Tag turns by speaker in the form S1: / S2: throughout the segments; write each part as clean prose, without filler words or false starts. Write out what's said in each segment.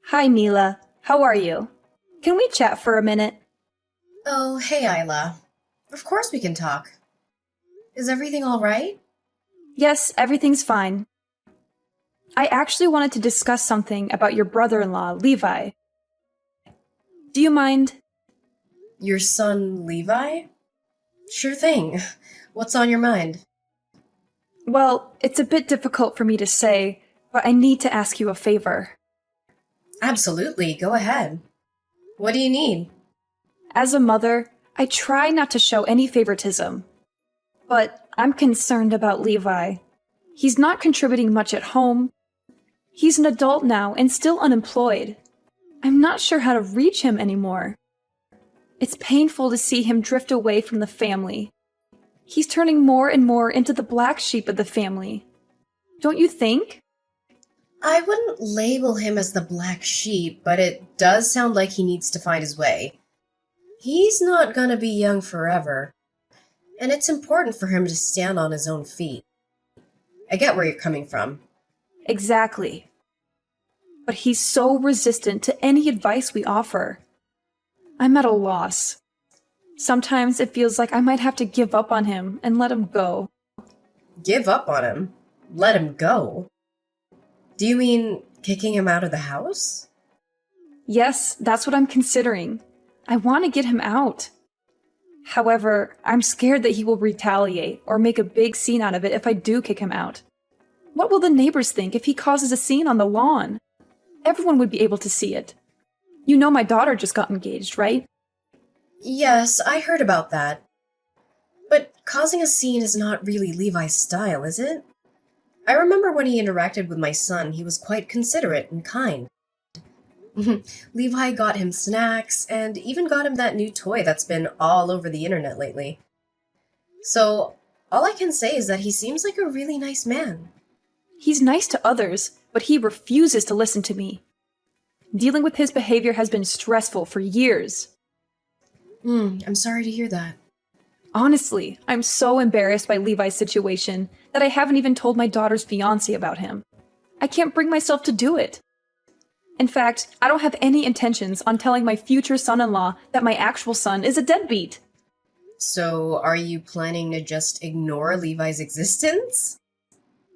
S1: Hi, Mila. How are you? Can we chat for a minute?
S2: Oh, hey, Isla. Of course we can talk. Is everything all right?
S1: Yes, everything's fine. I actually wanted to discuss something about your brother-in-law, Levi. Do you mind?
S2: Your son, Levi? Sure thing. What's on your mind?
S1: Well, it's a bit difficult for me to say, but I need to ask you a favor.
S2: Absolutely, go ahead. What do you need?
S1: As a mother, I try not to show any favoritism, but I'm concerned about Levi. He's not contributing much at home. He's an adult now and still unemployed. I'm not sure how to reach him anymore. It's painful to see him drift away from the family. He's turning more and more into the black sheep of the family. Don't you think?
S2: I wouldn't label him as the black sheep, but it does sound like he needs to find his way. He's not gonna be young forever, and it's important for him to stand on his own feet. I get where you're coming from.
S1: Exactly. But he's so resistant to any advice we offer. I'm at a loss. Sometimes it feels like I might have to give up on him and let him go.
S2: Give up on him? Let him go? Do you mean kicking him out of the house?
S1: Yes, that's what I'm considering. I want to get him out. However, I'm scared that he will retaliate or make a big scene out of it if I do kick him out. What will the neighbors think if he causes a scene on the lawn? Everyone would be able to see it. You know my daughter just got engaged, right?
S2: Yes, I heard about that. But causing a scene is not really Levi's style, is it? I remember when he interacted with my son, he was quite considerate and kind. Levi got him snacks and even got him that new toy that's been all over the internet lately. So, all I can say is that he seems like a really nice man.
S1: He's nice to others, but he refuses to listen to me. Dealing with his behavior has been stressful for years.
S2: I'm sorry to hear that.
S1: Honestly, I'm so embarrassed by Levi's situation that I haven't even told my daughter's fiancé about him. I can't bring myself to do it. In fact, I don't have any intentions on telling my future son-in-law that my actual son is a deadbeat.
S2: So, are you planning to just ignore Levi's existence?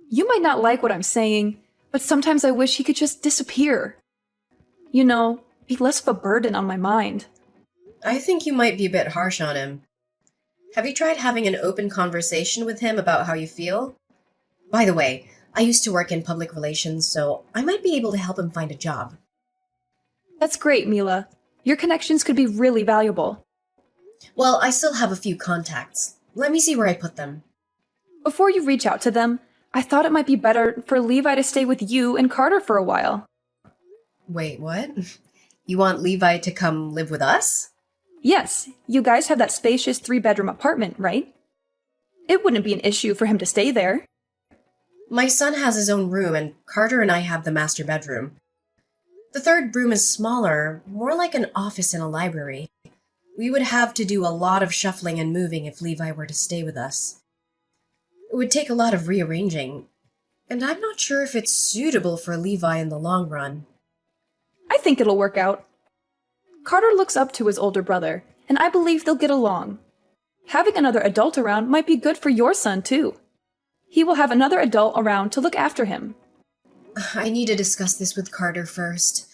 S1: You might not like what I'm saying, but sometimes I wish he could just disappear. You know, be less of a burden on my mind.
S2: I think you might be a bit harsh on him. Have you tried having an open conversation with him about how you feel? By the way, I used to work in public relations, so I might be able to help him find a job.
S1: That's great, Mila. Your connections could be really valuable.
S2: Well, I still have a few contacts. Let me see where I put them.
S1: Before you reach out to them, I thought it might be better for Levi to stay with you and Carter for a while.
S2: Wait, what? You want Levi to come live with us?
S1: Yes, you guys have that spacious 3-bedroom apartment, right? It wouldn't be an issue for him to stay there.
S2: My son has his own room, and Carter and I have the master bedroom. The third room is smaller, more like an office in a library. We would have to do a lot of shuffling and moving if Levi were to stay with us. It would take a lot of rearranging, and I'm not sure if it's suitable for Levi in the long run.
S1: I think it'll work out. Carter looks up to his older brother, and I believe they'll get along. Having another adult around might be good for your son, too. He will have another adult around to look after him.
S2: I need to discuss this with Carter first.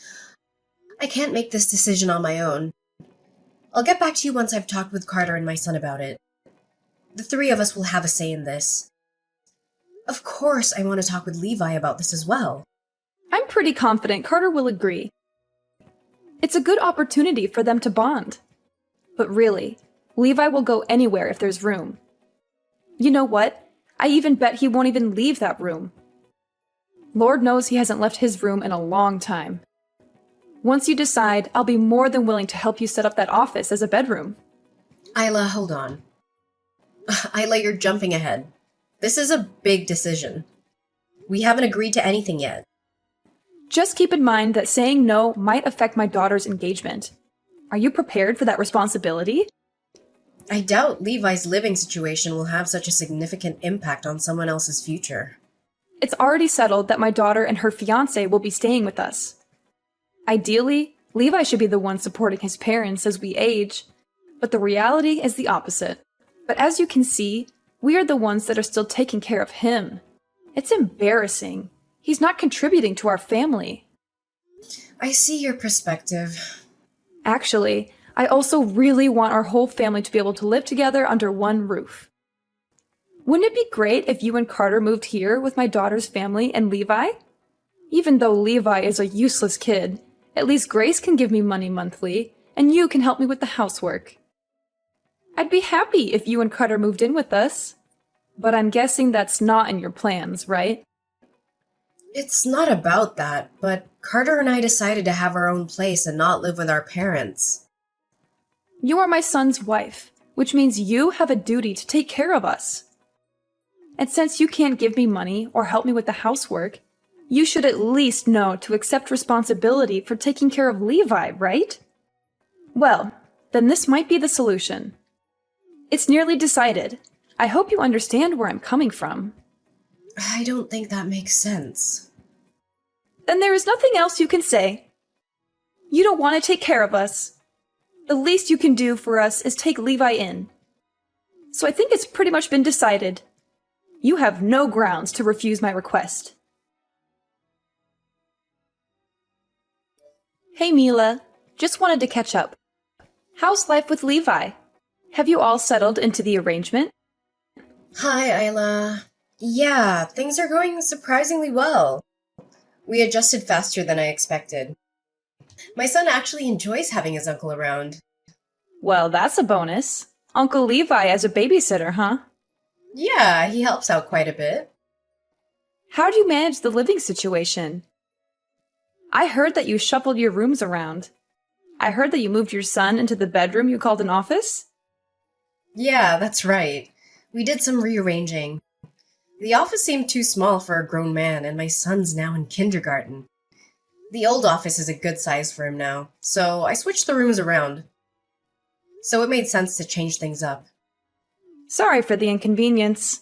S2: I can't make this decision on my own. I'll get back to you once I've talked with Carter and my son about it. The three of us will have a say in this. Of course, I want to talk with Levi about this as well.
S1: I'm pretty confident Carter will agree. It's a good opportunity for them to bond. But really, Levi will go anywhere if there's room. You know what? I even bet he won't even leave that room. Lord knows he hasn't left his room in a long time. Once you decide, I'll be more than willing to help you set up that office as a bedroom.
S2: Isla, hold on. Isla, you're jumping ahead. This is a big decision. We haven't agreed to anything yet.
S1: Just keep in mind that saying no might affect my daughter's engagement. Are you prepared for that responsibility?
S2: I doubt Levi's living situation will have such a significant impact on someone else's future.
S1: It's already settled that my daughter and her fiancé will be staying with us. Ideally, Levi should be the one supporting his parents as we age, but the reality is the opposite. But as you can see, we are the ones that are still taking care of him. It's embarrassing. He's not contributing to our family.
S2: I see your perspective.
S1: Actually, I also really want our whole family to be able to live together under one roof. Wouldn't it be great if you and Carter moved here with my daughter's family and Levi? Even though Levi is a useless kid, at least Grace can give me money monthly, and you can help me with the housework. I'd be happy if you and Carter moved in with us. But I'm guessing that's not in your plans, right?
S2: It's not about that, but Carter and I decided to have our own place and not live with our parents.
S1: You are my son's wife, which means you have a duty to take care of us. And since you can't give me money or help me with the housework, you should at least know to accept responsibility for taking care of Levi, right? Well, then this might be the solution. It's nearly decided. I hope you understand where I'm coming from.
S2: I don't think that makes sense.
S1: Then there is nothing else you can say. You don't want to take care of us. The least you can do for us is take Levi in. So I think it's pretty much been decided. You have no grounds to refuse my request. Hey Mila, just wanted to catch up. How's life with Levi? Have you all settled into the arrangement?
S2: Hi, Isla. Yeah, things are going surprisingly well. We adjusted faster than I expected. My son actually enjoys having his uncle around.
S1: Well, that's a bonus. Uncle Levi as a babysitter, huh?
S2: Yeah, he helps out quite a bit.
S1: How do you manage the living situation? I heard that you shuffled your rooms around. I heard that you moved your son into the bedroom you called an office?
S2: Yeah, that's right. We did some rearranging. The office seemed too small for a grown man, and my son's now in kindergarten. The old office is a good size for him now, so I switched the rooms around. So it made sense to change things up.
S1: Sorry for the inconvenience.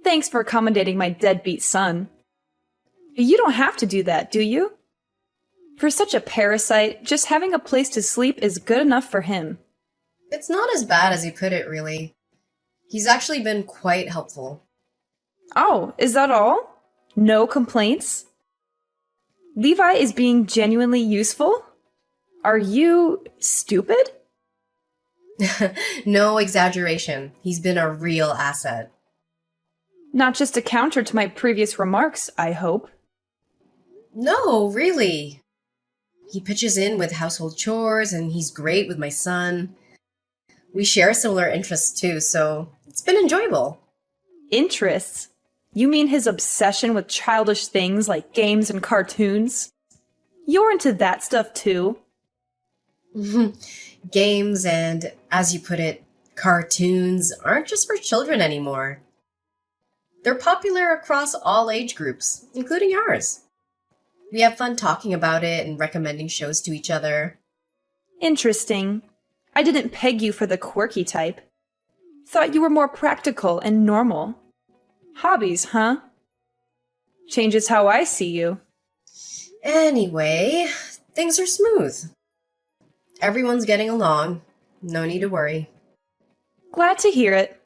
S1: Thanks for accommodating my deadbeat son. You don't have to do that, do you? For such a parasite, just having a place to sleep is good enough for him.
S2: It's not as bad as he put it, really. He's actually been quite helpful.
S1: Oh, is that all? No complaints? Levi is being genuinely useful? Are you stupid?
S2: No exaggeration. He's been a real asset.
S1: Not just a counter to my previous remarks, I hope.
S2: No, really. He pitches in with household chores, and he's great with my son. We share similar interests too, so it's been enjoyable.
S1: Interests? You mean his obsession with childish things like games and cartoons? You're into that stuff too?
S2: Games and, as you put it, cartoons aren't just for children anymore. They're popular across all age groups, including ours. We have fun talking about it and recommending shows to each other.
S1: Interesting. I didn't peg you for the quirky type. Thought you were more practical and normal. Hobbies, huh? Changes how I see you.
S2: Anyway, things are smooth. Everyone's getting along. No need to worry.
S1: Glad to hear it.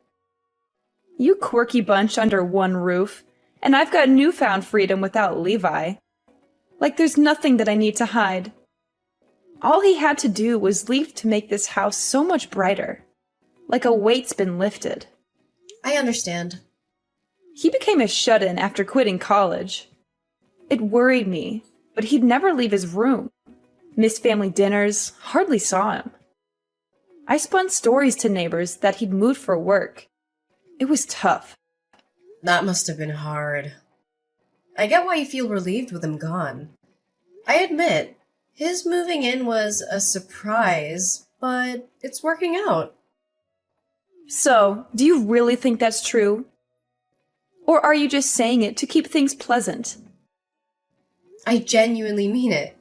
S1: You quirky bunch under one roof, and I've got newfound freedom without Levi. Like there's nothing that I need to hide. All he had to do was leave to make this house so much brighter. Like a weight's been lifted.
S2: I understand.
S1: He became a shut-in after quitting college. It worried me, but he'd never leave his room. Missed family dinners, hardly saw him. I spun stories to neighbors that he'd moved for work. It was tough.
S2: That must have been hard. I get why you feel relieved with him gone. I admit, his moving in was a surprise, but it's working out.
S1: So, do you really think that's true? Or are you just saying it to keep things pleasant?
S2: I genuinely mean it.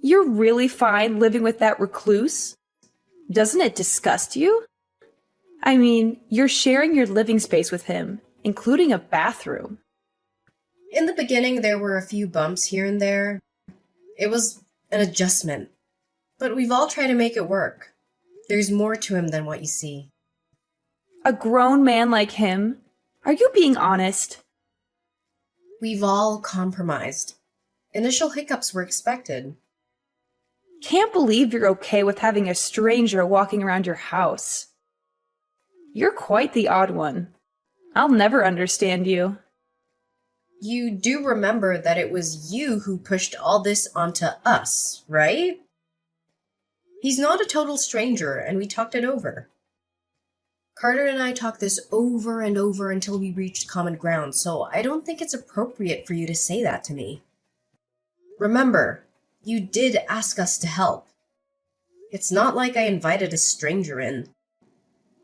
S1: You're really fine living with that recluse? Doesn't it disgust you? I mean, you're sharing your living space with him, including a bathroom.
S2: In the beginning, there were a few bumps here and there. It was an adjustment. But we've all tried to make it work. There's more to him than what you see.
S1: A grown man like him? Are you being honest?
S2: We've all compromised. Initial hiccups were expected.
S1: Can't believe you're okay with having a stranger walking around your house. You're quite the odd one. I'll never understand you.
S2: You do remember that it was you who pushed all this onto us, right? He's not a total stranger, and we talked it over. Carter and I talked this over and over until we reached common ground, so I don't think it's appropriate for you to say that to me. Remember, you did ask us to help. It's not like I invited a stranger in.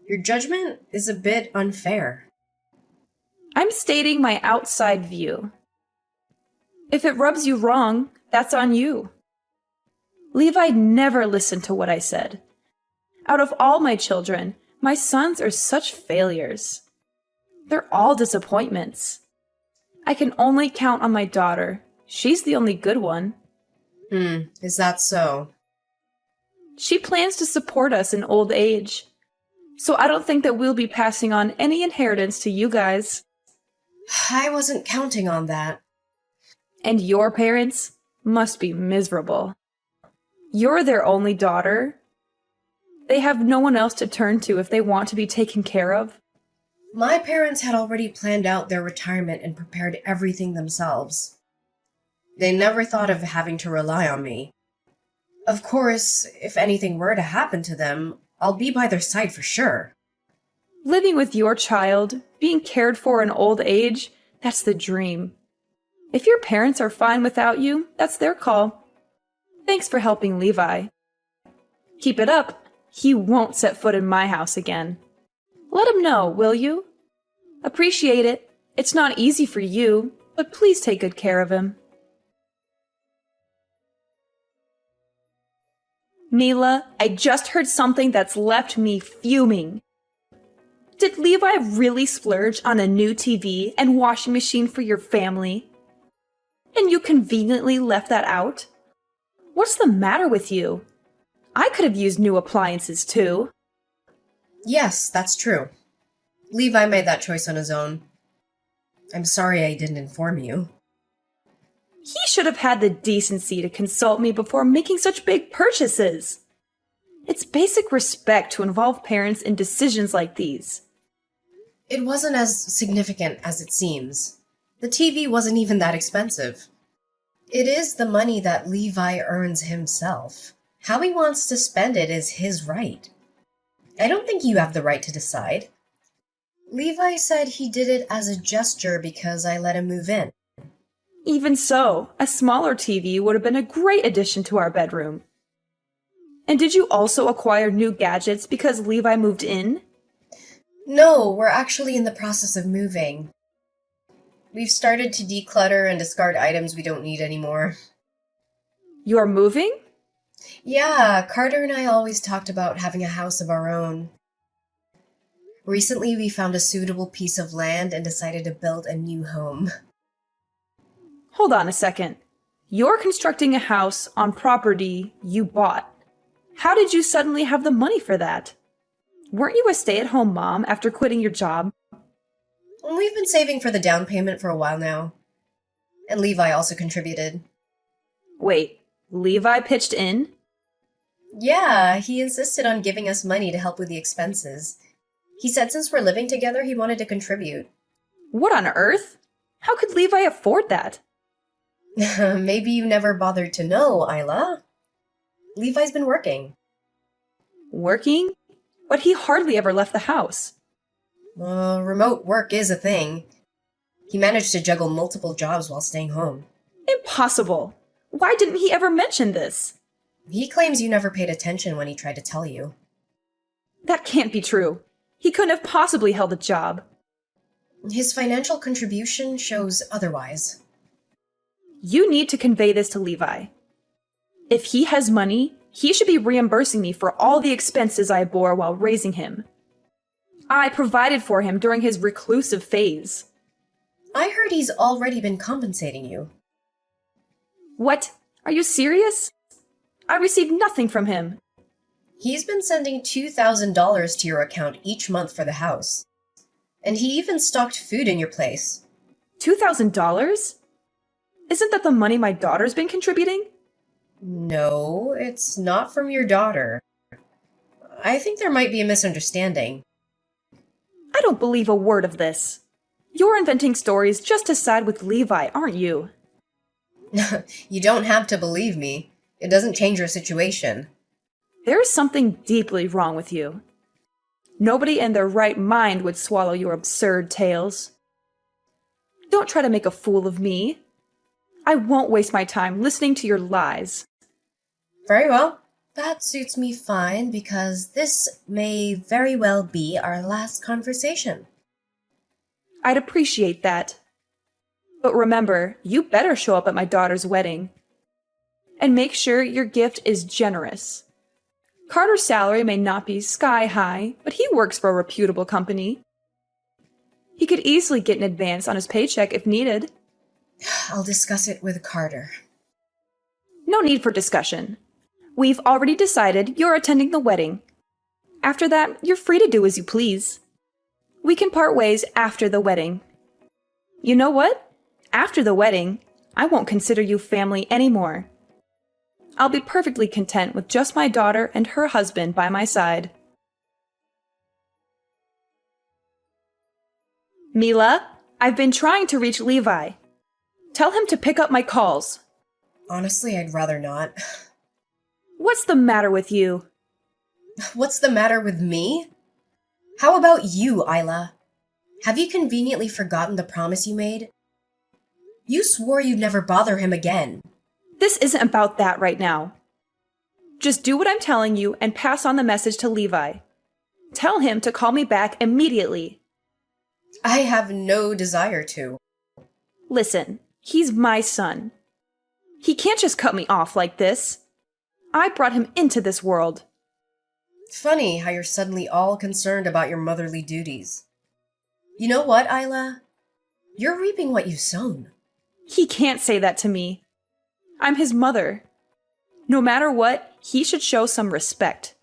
S2: Your judgment is a bit unfair.
S1: I'm stating my outside view. If it rubs you wrong, that's on you. Levi never listened to what I said. Out of all my children, my sons are such failures. They're all disappointments. I can only count on my daughter. She's the only good one.
S2: Is that so?
S1: She plans to support us in old age. So I don't think that we'll be passing on any inheritance to you guys.
S2: I wasn't counting on that.
S1: And your parents must be miserable. You're their only daughter. They have no one else to turn to if they want to be taken care of.
S2: My parents had already planned out their retirement and prepared everything themselves. They never thought of having to rely on me. Of course, if anything were to happen to them, I'll be by their side for sure.
S1: Living with your child, being cared for in old age, that's the dream. If your parents are fine without you, that's their call. Thanks for helping Levi. Keep it up. He won't set foot in my house again. Let him know, will you? Appreciate it. It's not easy for you, but please take good care of him. Mila, I just heard something that's left me fuming. Did Levi really splurge on a new TV and washing machine for your family? And you conveniently left that out? What's the matter with you? I could have used new appliances too.
S2: Yes, that's true. Levi made that choice on his own. I'm sorry I didn't inform you.
S1: He should have had the decency to consult me before making such big purchases. It's basic respect to involve parents in decisions like these.
S2: It wasn't as significant as it seems. The TV wasn't even that expensive. It is the money that Levi earns himself. How he wants to spend it is his right. I don't think you have the right to decide. Levi said he did it as a gesture because I let him move in.
S1: Even so, a smaller TV would have been a great addition to our bedroom. And did you also acquire new gadgets because Levi moved in?
S2: No, we're actually in the process of moving. We've started to declutter and discard items we don't need anymore.
S1: You're moving?
S2: Yeah, Carter and I always talked about having a house of our own. Recently, we found a suitable piece of land and decided to build a new home.
S1: Hold on a second. You're constructing a house on property you bought. How did you suddenly have the money for that? Weren't you a stay-at-home mom after quitting your job?
S2: We've been saving for the down payment for a while now. And Levi also contributed.
S1: Wait, Levi pitched in?
S2: Yeah, he insisted on giving us money to help with the expenses. He said since we're living together, he wanted to contribute.
S1: What on earth? How could Levi afford that?
S2: Maybe you never bothered to know, Isla. Levi's been working.
S1: Working? But he hardly ever left the house.
S2: Remote work is a thing. He managed to juggle multiple jobs while staying home.
S1: Impossible! Why didn't he ever mention this?
S2: He claims you never paid attention when he tried to tell you.
S1: That can't be true. He couldn't have possibly held a job.
S2: His financial contribution shows otherwise.
S1: You need to convey this to Levi. If he has money, he should be reimbursing me for all the expenses I bore while raising him. I provided for him during his reclusive phase.
S2: I heard he's already been compensating you.
S1: What? Are you serious? I received nothing from him.
S2: He's been sending $2,000 to your account each month for the house. And he even stocked food in your place.
S1: $2,000? Isn't that the money my daughter's been contributing?
S2: No, it's not from your daughter. I think there might be a misunderstanding.
S1: I don't believe a word of this. You're inventing stories just to side with Levi, aren't you?
S2: You don't have to believe me. It doesn't change your situation.
S1: There is something deeply wrong with you. Nobody in their right mind would swallow your absurd tales. Don't try to make a fool of me. I won't waste my time listening to your lies.
S2: Very well. That suits me fine because this may very well be our last conversation.
S1: I'd appreciate that. But remember, you better show up at my daughter's wedding. And make sure your gift is generous. Carter's salary may not be sky high, but he works for a reputable company. He could easily get an advance on his paycheck if needed.
S2: I'll discuss it with Carter.
S1: No need for discussion. We've already decided you're attending the wedding. After that, you're free to do as you please. We can part ways after the wedding. You know what? After the wedding, I won't consider you family anymore. I'll be perfectly content with just my daughter and her husband by my side. Mila, I've been trying to reach Levi. Tell him to pick up my calls.
S2: Honestly, I'd rather not.
S1: What's the matter with you?
S2: What's the matter with me? How about you, Isla? Have you conveniently forgotten the promise you made? You swore you'd never bother him again.
S1: This isn't about that right now. Just do what I'm telling you and pass on the message to Levi. Tell him to call me back immediately.
S2: I have no desire to.
S1: Listen, he's my son. He can't just cut me off like this. I brought him into this world.
S2: Funny how you're suddenly all concerned about your motherly duties. You know what, Isla? You're reaping what you've sown.
S1: He can't say that to me. I'm his mother. No matter what, he should show some respect.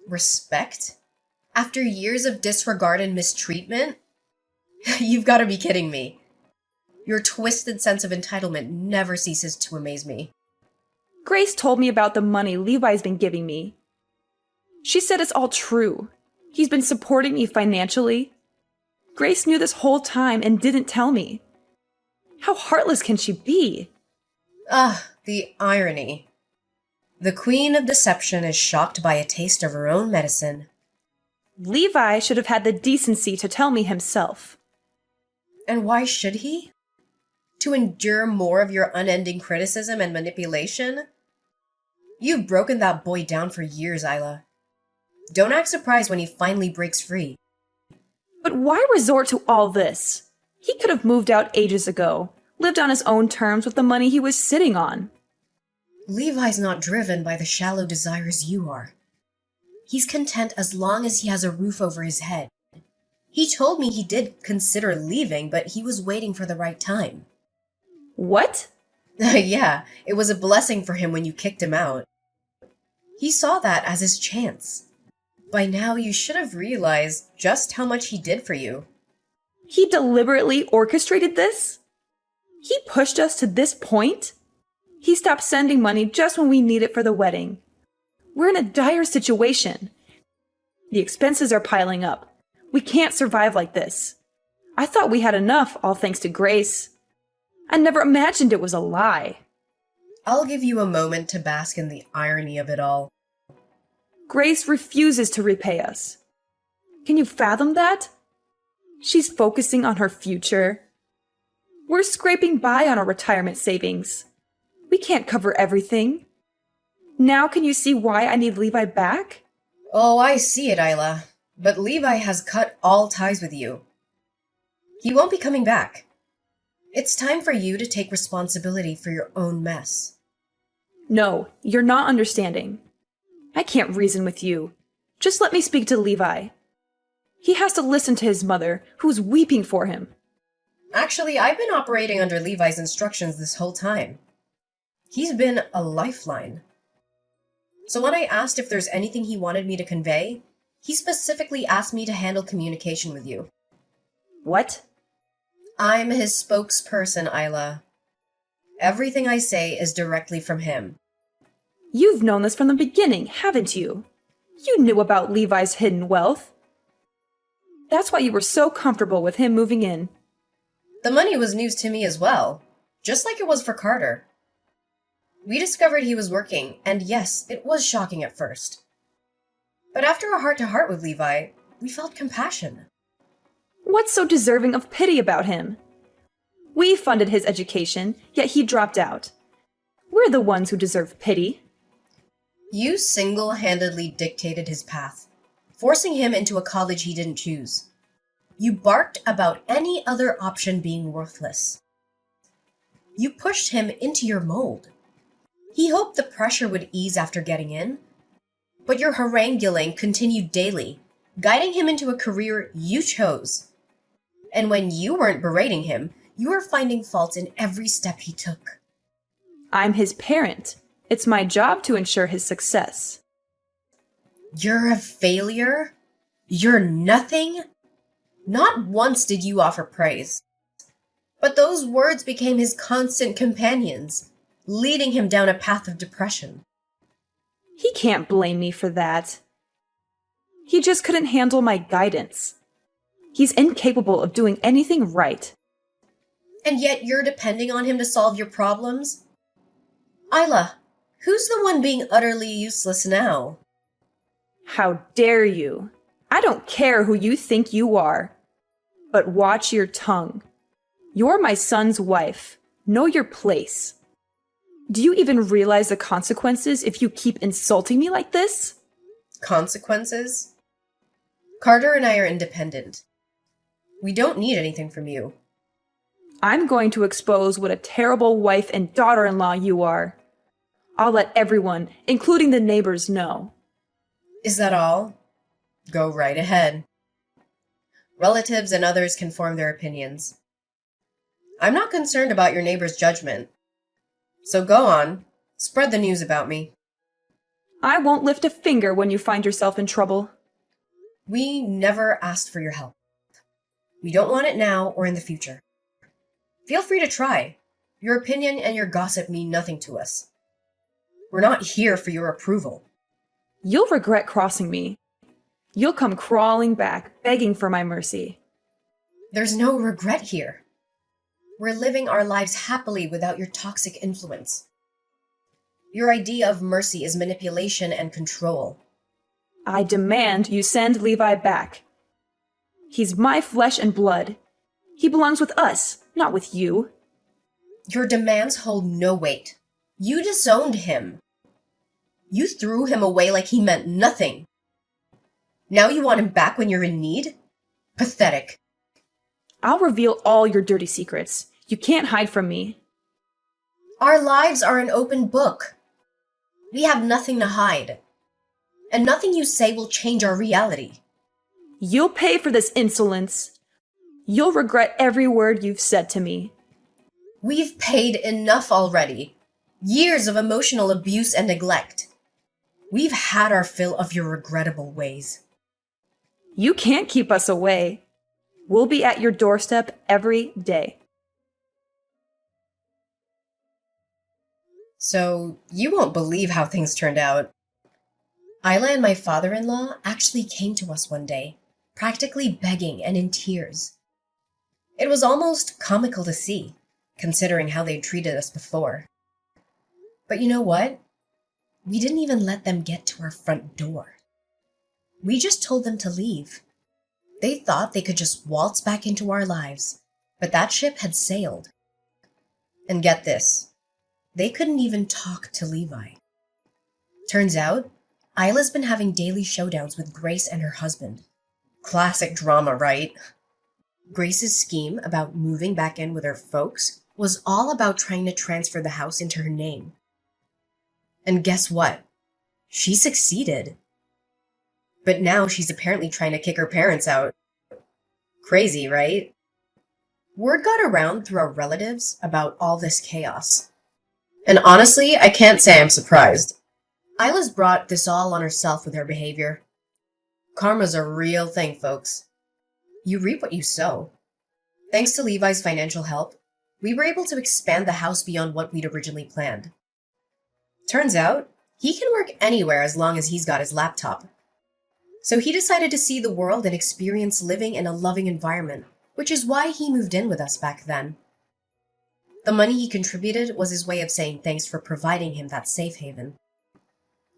S2: Respect? After years of disregard and mistreatment? You've got to be kidding me. Your twisted sense of entitlement never ceases to amaze me.
S1: Grace told me about the money Levi's been giving me. She said it's all true. He's been supporting me financially. Grace knew this whole time and didn't tell me. How heartless can she be?
S2: The irony. The queen of deception is shocked by a taste of her own medicine.
S1: Levi should have had the decency to tell me himself.
S2: And why should he? To endure more of your unending criticism and manipulation? You've broken that boy down for years, Isla. Don't act surprised when he finally breaks free.
S1: But why resort to all this? He could have moved out ages ago, lived on his own terms with the money he was sitting on.
S2: Levi's not driven by the shallow desires you are. He's content as long as he has a roof over his head. He told me he did consider leaving, but he was waiting for the right time.
S1: What?
S2: Yeah, it was a blessing for him when you kicked him out. He saw that as his chance. By now, you should have realized just how much he did for you.
S1: He deliberately orchestrated this? He pushed us to this point? He stopped sending money just when we need it for the wedding. We're in a dire situation. The expenses are piling up. We can't survive like this. I thought we had enough, all thanks to Grace. I never imagined it was a lie.
S2: I'll give you a moment to bask in the irony of it all.
S1: Grace refuses to repay us. Can you fathom that? She's focusing on her future. We're scraping by on our retirement savings. We can't cover everything. Now can you see why I need Levi back?
S2: Oh, I see it, Isla. But Levi has cut all ties with you. He won't be coming back. It's time for you to take responsibility for your own mess.
S1: No, you're not understanding. I can't reason with you. Just let me speak to Levi. He has to listen to his mother, who's weeping for him.
S2: Actually, I've been operating under Levi's instructions this whole time. He's been a lifeline. So when I asked if there's anything he wanted me to convey, he specifically asked me to handle communication with you.
S1: What?
S2: I'm his spokesperson, Isla. Everything I say is directly from him.
S1: You've known this from the beginning, haven't you? You knew about Levi's hidden wealth. That's why you were so comfortable with him moving in.
S2: The money was news to me as well, just like it was for Carter. We discovered he was working, and yes, it was shocking at first. But after a heart-to-heart with Levi, we felt compassion.
S1: What's so deserving of pity about him? We funded his education, yet he dropped out. We're the ones who deserve pity.
S2: You single-handedly dictated his path, forcing him into a college he didn't choose. You barked about any other option being worthless. You pushed him into your mold. He hoped the pressure would ease after getting in, but your haranguing continued daily, guiding him into a career you chose. And when you weren't berating him, you were finding faults in every step he took.
S1: I'm his parent. It's my job to ensure his success.
S2: You're a failure? You're nothing? Not once did you offer praise. But those words became his constant companions, leading him down a path of depression.
S1: He can't blame me for that. He just couldn't handle my guidance. He's incapable of doing anything right.
S2: And yet you're depending on him to solve your problems? Isla, who's the one being utterly useless now?
S1: How dare you? I don't care who you think you are. But watch your tongue. You're my son's wife. Know your place. Do you even realize the consequences if you keep insulting me like this?
S2: Consequences? Carter and I are independent. We don't need anything from you.
S1: I'm going to expose what a terrible wife and daughter-in-law you are. I'll let everyone, including the neighbors, know.
S2: Is that all? Go right ahead. Relatives and others can form their opinions. I'm not concerned about your neighbor's judgment. So go on, spread the news about me.
S1: I won't lift a finger when you find yourself in trouble.
S2: We never asked for your help. We don't want it now or in the future. Feel free to try. Your opinion and your gossip mean nothing to us. We're not here for your approval.
S1: You'll regret crossing me. You'll come crawling back, begging for my mercy.
S2: There's no regret here. We're living our lives happily without your toxic influence. Your idea of mercy is manipulation and control.
S1: I demand you send Levi back. He's my flesh and blood. He belongs with us, not with you.
S2: Your demands hold no weight. You disowned him. You threw him away like he meant nothing. Now you want him back when you're in need? Pathetic.
S1: I'll reveal all your dirty secrets. You can't hide from me.
S2: Our lives are an open book. We have nothing to hide. And nothing you say will change our reality.
S1: You'll pay for this insolence. You'll regret every word you've said to me.
S2: We've paid enough already. Years of emotional abuse and neglect. We've had our fill of your regrettable ways.
S1: You can't keep us away. We'll be at your doorstep every day.
S2: So, you won't believe how things turned out. Isla and my father-in-law actually came to us one day, practically begging and in tears. It was almost comical to see, considering how they'd treated us before. But you know what? We didn't even let them get to our front door. We just told them to leave. They thought they could just waltz back into our lives, but that ship had sailed. And get this, they couldn't even talk to Levi. Turns out, Isla's been having daily showdowns with Grace and her husband. Classic drama, right? Grace's scheme about moving back in with her folks was all about trying to transfer the house into her name. And guess what? She succeeded. But now she's apparently trying to kick her parents out. Crazy, right? Word got around through our relatives about all this chaos. And honestly, I can't say I'm surprised. Isla's brought this all on herself with her behavior. Karma's a real thing, folks. You reap what you sow. Thanks to Levi's financial help, we were able to expand the house beyond what we'd originally planned. Turns out, he can work anywhere as long as he's got his laptop. So he decided to see the world and experience living in a loving environment, which is why he moved in with us back then. The money he contributed was his way of saying thanks for providing him that safe haven.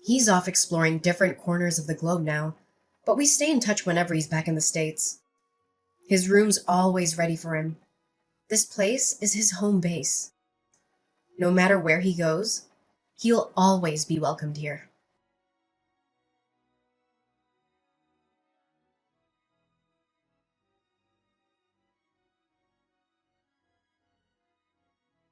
S2: He's off exploring different corners of the globe now, but we stay in touch whenever he's back in the States. His room's always ready for him. This place is his home base. No matter where he goes, he'll always be welcomed here.